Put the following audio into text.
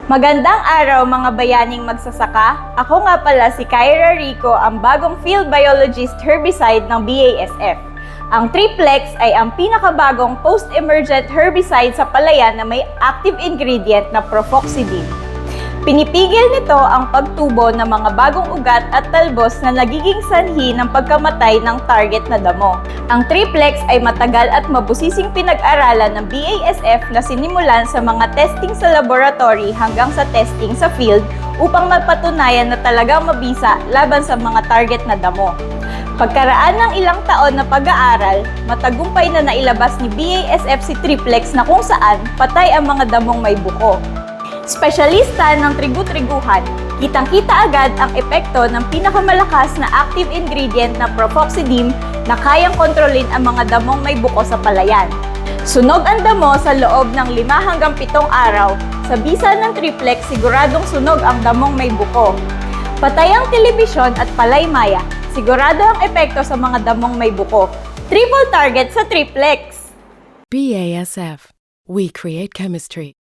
Magandang araw mga bayaning magsasaka. Ako nga pala si Kyra Rico, ang bagong field biologist herbicide ng BASF. Ang Triplex ay ang pinakabagong post-emergent herbicide sa palayan na may active ingredient na profoxidine. Pinipigil nito ang pagtubo ng mga bagong ugat at talbos na nagiging sanhi ng pagkamatay ng target na damo. Ang Triplex ay matagal at mabusising pinag-aralan ng BASF na sinimulan sa mga testing sa laboratory hanggang sa testing sa field upang mapatunayan na talagang mabisa laban sa mga target na damo. Pagkaraan ng ilang taon na pag-aaral, matagumpay na nailabas ni BASF si Triplex na kung saan patay ang mga damong may buko. Espesyalista ng trigu-triguhan, kitang-kita agad ang epekto ng pinakamalakas na active ingredient na profoxidine na kayang kontrolin ang mga damong may buko sa palayan. Sunog ang damo sa loob ng 5 hanggang 7 araw. Sa bisa ng Triplex, siguradong sunog ang damong may buko. Patay ang telebisyon at palaymaya. Sigurado ang epekto sa mga damong may buko. Triple target sa Triplex! BASF. We create chemistry.